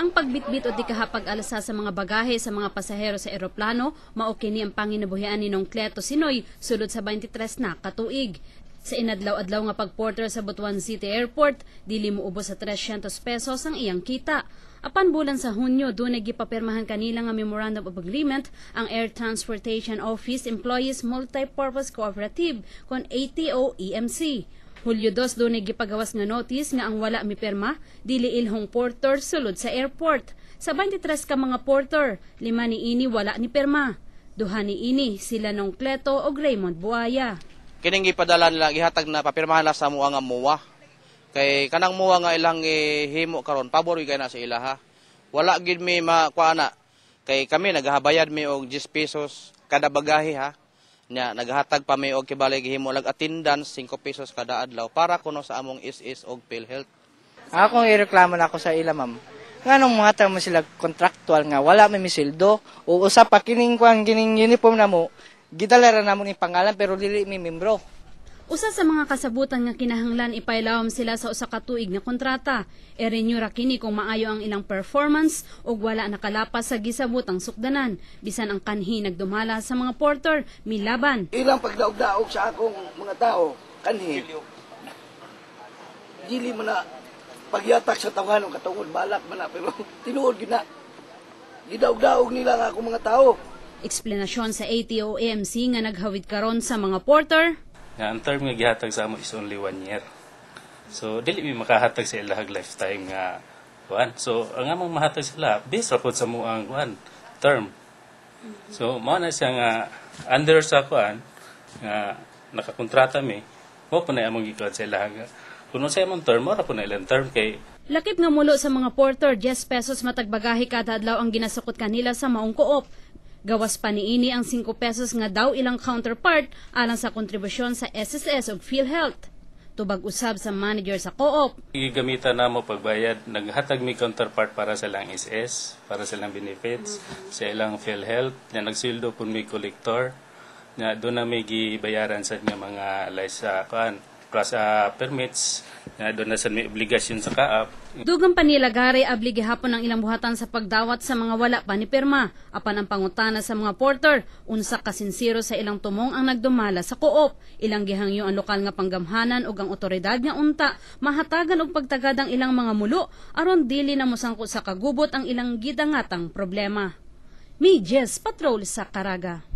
Ang pagbitbit o di kahapag-alasa sa mga bagahe sa mga pasahero sa eroplano, mao kini ang panginabuhian ni Nong Cleto Sinoy sulod sa 23 na katuig. Sa inadlaw-adlaw nga pagporter sa Butuan City Airport, dili moubos sa 300 pesos ang iyang kita. Apan bulan sa Hunyo, dunay gipapirmahan kanila nga Memorandum of Agreement ang Air Transportation Office Employees Multipurpose Cooperative kon ATO-EMC. Hulyo 2 dunay gipagawas nga notice nga ang wala mipirma dili ilhong porter sulod sa airport. Sa 23 ka mga porter, 5 niini wala ni pirma. 2 niini sila Nong Cleto o Raymond Buaya. Kining gipadala nila gihatag na papirmahan na sa mua nga MOA. Kay kanang MOA nga ilang himo karon pabor gay na sa ilaha. Wala gid mi makuana. Kay kami nagahabayad mi og 10 pesos kada bagahe ha. Nya naghatag pa mi og kibali gihimo lag attendance 5 pesos kada adlaw para kuno sa among SS og PhilHealth. Ako ireklamo na ako sa ila ma'am. Nganong mga tao mo sila contractual nga wala may misildo o usa pa kining uniform na mo gidala na mo ni pangalan pero dili mi membro. Usa sa mga kasabutan nga kinahanglan ipailawom sila sa usa ka tuig na kontrata. I-renew ra kini kung maayo ang ilang performance ug wala nakalapas sa gisabutang sukdanan. Bisan ang kanhi nagdumala sa mga porter, milaban. Ilang pagdaog-daog sa akong mga tao, kanhi. Dili man na pagyatak sa tawanon katungod balak man na pero tinuod gid na. Gidaog-daog nila nga akong mga tao. Eksplanasyon sa ATO-EMC nga naghawid karon sa mga porter. Ang term nga gihatag sa amo is only 1 year. So dili mi makahatag sa ilahag lifetime nga kuan. So ang among mahatag sila based ra pod sa muang kuan term. So mao na siya nga under sa kuan nga nakakontrata mi, mo po na among gikuan sa ilahag. Kuno sa among term, mo ra po na ilang term kay lakip nga mulo sa mga porter, 10 pesos matag bagahe kada adlaw ang ginasukot kanila sa maong co-op. Gawas pa niini ang 5 pesos nga daw ilang counterpart alang sa kontribusyon sa SSS ug PhilHealth. Tubag usab sa manager sa co-op. Gigamitan na mo pagbayad, naghatag mi counterpart para sa lang SS, para sa lang benefits, sa ilang PhilHealth, na nagsildo kun mi collector, na doon na may gibayaran sa mga plus permits, na doon na sa may obligasyon sa kaap. Dugang pa nila gari abli gihapon ang ilang buhatan sa pagdawat sa mga wala pa ni pirma. Apan ang pangutana sa mga porter, unsa ka sinsiro sa ilang tumong ang nagdumala sa co-op. Ilang gihangyo ang lokal nga panggamhanan ug ang otoridad nga unta mahatagan og pagtagad ang ilang mga mulo aron dili na mosangko sa kagubot ang ilang gidangatang problema. Mi Jess Patrol sa Caraga.